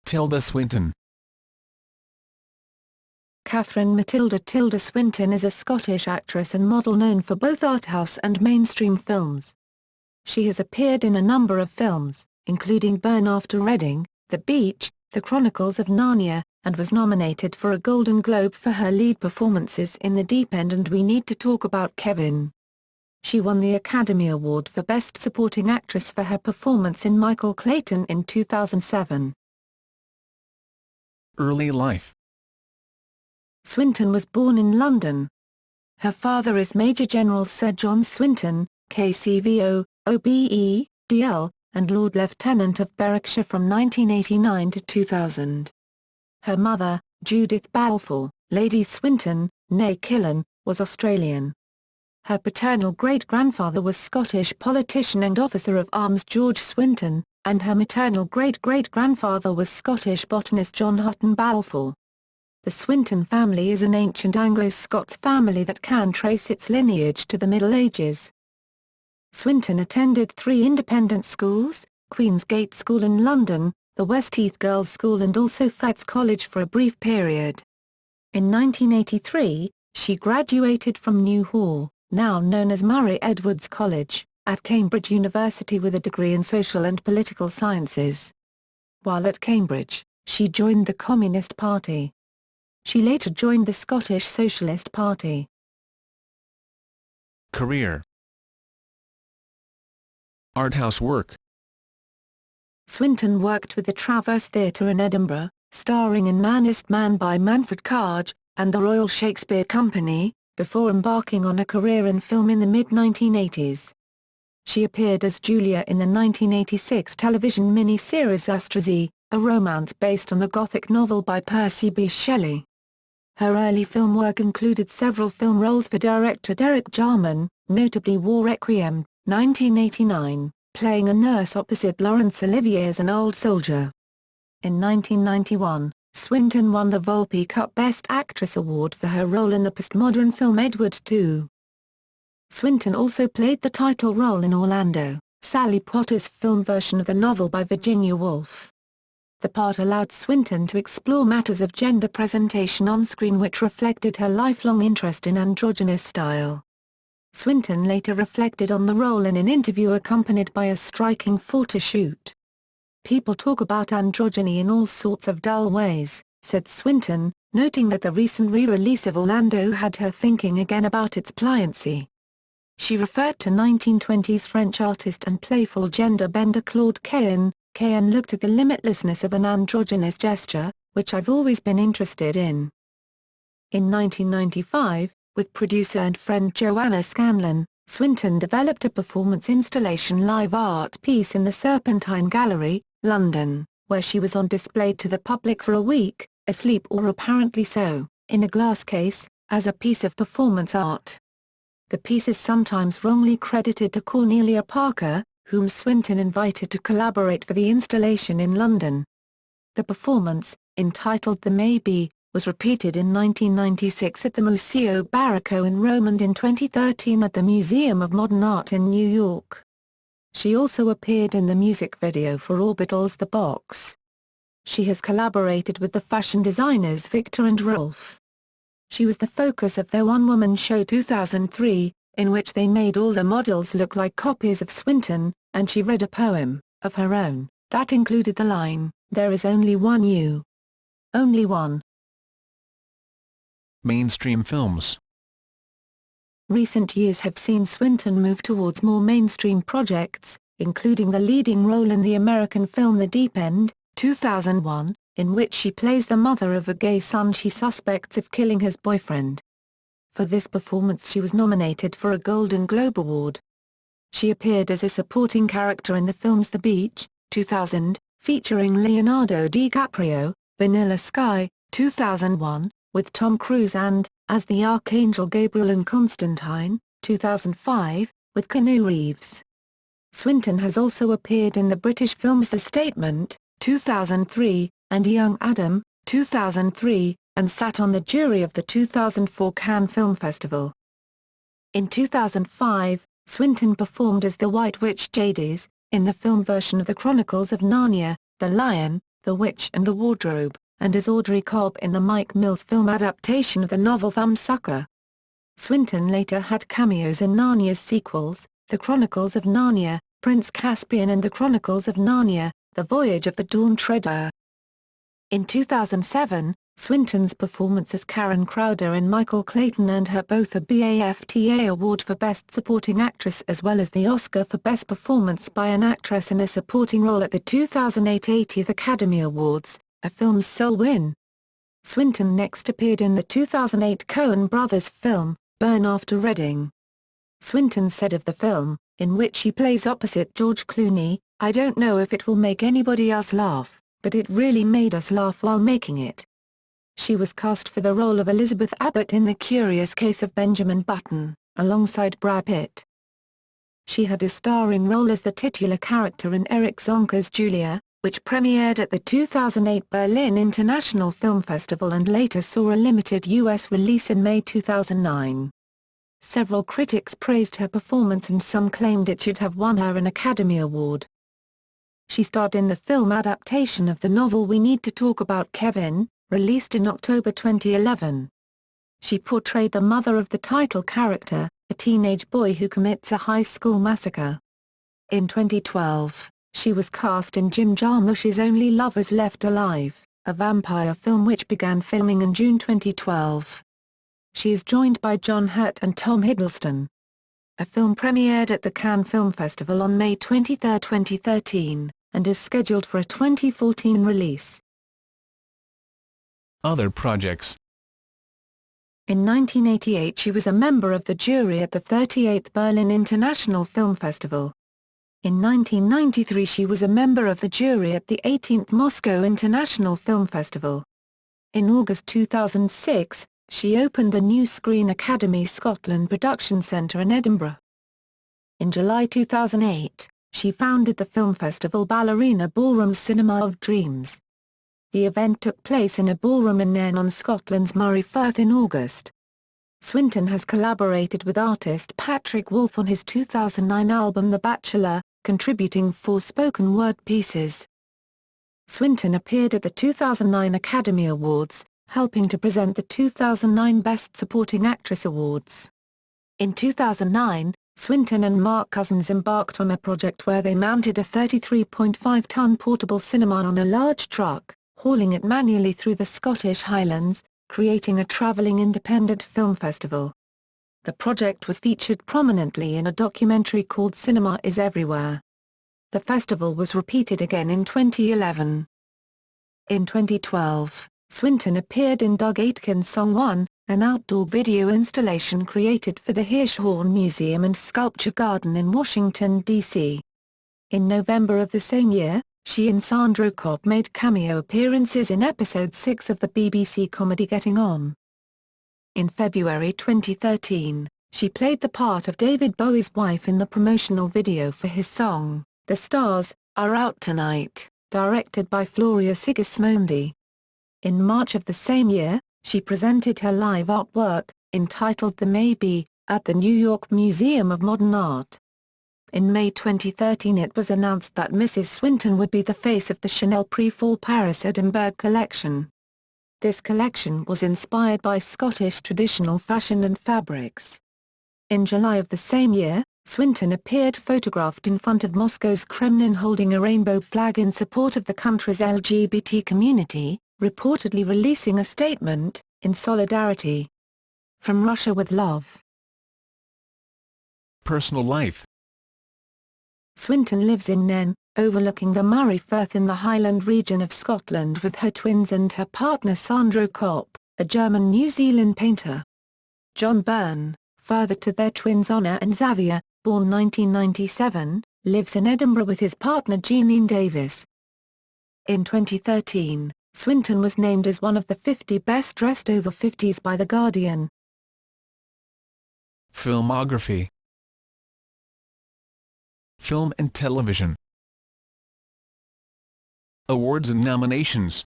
Tilda Swinton. Katherine Mathilda Tilda Swinton is a Scottish actress and model known for both arthouse and mainstream films. She has appeared in a number of films, including Burn After Reading, The Beach, The Chronicles of Narnia, and was nominated for a Golden Globe for her lead performances in The Deep End and We Need to Talk About Kevin. She won the Academy Award for Best Supporting Actress for her performance in Michael Clayton in 2007. Early life. Swinton was born in London. Her father is Major General Sir John Swinton, KCVO, OBE, DL, and Lord Lieutenant of Berwickshire from 1989 to 2000. Her mother, Judith Balfour, Lady Swinton, née Killen, was Australian. Her paternal great-grandfather was Scottish politician and officer of arms George Swinton, and her maternal great-great-grandfather was Scottish botanist John Hutton Balfour. The Swinton family is an ancient Anglo-Scots family that can trace its lineage to the Middle Ages. Swinton attended 3 independent schools, Queen's Gate School in London, the Westheath Girls' School and also Fettes College for a brief period. In 1983, she graduated from New Hall, now known as Murray Edwards College, at Cambridge University with a degree in social and political sciences. While at Cambridge, she joined the Communist Party. She later joined the Scottish Socialist Party. Career. Arthouse work. Swinton worked with the Traverse Theatre in Edinburgh, starring in Man is Man by Manfred Karge, and the Royal Shakespeare Company, before embarking on a career in film in the mid-1980s. She appeared as Julia in the 1986 television mini-series Astrazie, a romance based on the Gothic novel by Percy B. Shelley. Her early film work included several film roles for director Derek Jarman, notably War Requiem, 1989, playing a nurse opposite Laurence Olivier as an old soldier. In 1991, Swinton won the Volpe Cup Best Actress Award for her role in the postmodern film Edward II. Swinton also played the title role in Orlando, Sally Potter's film version of the novel by Virginia Woolf. The part allowed Swinton to explore matters of gender presentation on screen which reflected her lifelong interest in androgynous style. Swinton later reflected on the role in an interview accompanied by a striking photo shoot. "People talk about androgyny in all sorts of dull ways," said Swinton, noting that the recent re-release of Orlando had her thinking again about its pliancy. She referred to 1920s French artist and playful gender bender Claude Cahun. Cahun looked at the limitlessness of an androgynous gesture, which I've always been interested in. In 1995, with producer and friend Joanna Scanlon, Swinton developed a performance installation live art piece in the Serpentine Gallery, London, where she was on display to the public for a week, asleep or apparently so, in a glass case, as a piece of performance art. The piece is sometimes wrongly credited to Cornelia Parker, whom Swinton invited to collaborate for the installation in London. The performance, entitled The Maybe, was repeated in 1996 at the Museo Barocco in Rome and in 2013 at the Museum of Modern Art in New York. She also appeared in the music video for Orbital's The Box. She has collaborated with the fashion designers Victor and Rolf. She was the focus of their one-woman show 2003, in which they made all the models look like copies of Swinton, and she read a poem, of her own, that included the line, "There is only one you. Only one." Mainstream films. Recent years have seen Swinton move towards more mainstream projects, including the leading role in the American film The Deep End, 2001, in which she plays the mother of a gay son she suspects of killing his boyfriend. For this performance she was nominated for a Golden Globe Award. She appeared as a supporting character in the films The Beach, 2000, featuring Leonardo DiCaprio, Vanilla Sky, 2001, with Tom Cruise and, as the Archangel Gabriel in Constantine, 2005, with Keanu Reeves. Swinton has also appeared in the British films The Statement, 2003, and Young Adam, 2003, and sat on the jury of the 2004 Cannes Film Festival. In 2005, Swinton performed as the White Witch Jadis, in the film version of the Chronicles of Narnia, The Lion, The Witch and the Wardrobe, and as Audrey Cobb in the Mike Mills film adaptation of the novel Thumbsucker. Swinton later had cameos in Narnia's sequels, The Chronicles of Narnia, Prince Caspian and The Chronicles of Narnia, The Voyage of the Dawn Treader. In 2007, Swinton's performance as Karen Crowder in Michael Clayton earned her both a BAFTA Award for Best Supporting Actress as well as the Oscar for Best Performance by an Actress in a Supporting Role at the 2008 80th Academy Awards, a film's sole win. Swinton next appeared in the 2008 Coen brothers film, Burn After Reading. Swinton said of the film, in which she plays opposite George Clooney, "I don't know if it will make anybody else laugh, but it really made us laugh while making it." She was cast for the role of Elizabeth Abbott in The Curious Case of Benjamin Button, alongside Brad Pitt. She had a starring role as the titular character in Eric Zonker's Julia, which premiered at the 2008 Berlin International Film Festival and later saw a limited U.S. release in May 2009. Several critics praised her performance and some claimed it should have won her an Academy Award. She starred in the film adaptation of the novel We Need to Talk About Kevin, released in October 2011. She portrayed the mother of the title character, a teenage boy who commits a high school massacre. In 2012, she was cast in Jim Jarmusch's Only Lovers Left Alive, a vampire film which began filming in June 2012. She is joined by John Hurt and Tom Hiddleston. A film premiered at the Cannes Film Festival on May 23, 2013, and is scheduled for a 2014 release. Other projects. In 1988 she was a member of the jury at the 38th Berlin International Film Festival. In 1993 she was a member of the jury at the 18th Moscow International Film Festival. In August 2006, she opened the New Screen Academy Scotland Production Centre in Edinburgh. In July 2008, she founded the film festival Ballerina Ballroom's Cinema of Dreams. The event took place in a ballroom in Nairn on Scotland's Moray Firth in August. Swinton has collaborated with artist Patrick Wolf on his 2009 album The Bachelor, contributing 4 spoken word pieces. Swinton appeared at the 2009 Academy Awards, helping to present the 2009 Best Supporting Actress Awards. In 2009, Swinton and Mark Cousins embarked on a project where they mounted a 33.5-ton portable cinema on a large truck, hauling it manually through the Scottish Highlands, creating a travelling independent film festival. The project was featured prominently in a documentary called Cinema is Everywhere. The festival was repeated again in 2011. In 2012, Swinton appeared in Doug Aitken's Song 1, an outdoor video installation created for the Hirshhorn Museum and Sculpture Garden in Washington, D.C. In November of the same year, she and Sandro Cobb made cameo appearances in episode 6 of the BBC comedy Getting On. In February 2013, she played the part of David Bowie's wife in the promotional video for his song, The Stars Are Out Tonight, directed by Floria Sigismondi. In March of the same year, she presented her live artwork, entitled The Maybe, at the New York Museum of Modern Art. In May 2013 it was announced that Mrs. Swinton would be the face of the Chanel Pre-Fall Paris Edinburgh collection. This collection was inspired by Scottish traditional fashion and fabrics. In July of the same year, Swinton appeared photographed in front of Moscow's Kremlin holding a rainbow flag in support of the country's LGBT community, reportedly releasing a statement, in solidarity. From Russia with Love. Personal life. Swinton lives in Nairn, overlooking the Moray Firth in the Highland region of Scotland with her twins and her partner Sandro Cobb, a German-New Zealand painter. John Byrne, father to their twins Honor and Xavier, born 1997, lives in Edinburgh with his partner Jeanine Davis. In 2013, Swinton was named as one of the 50 best-dressed over 50s by The Guardian. Filmography. Film and television. Awards and nominations.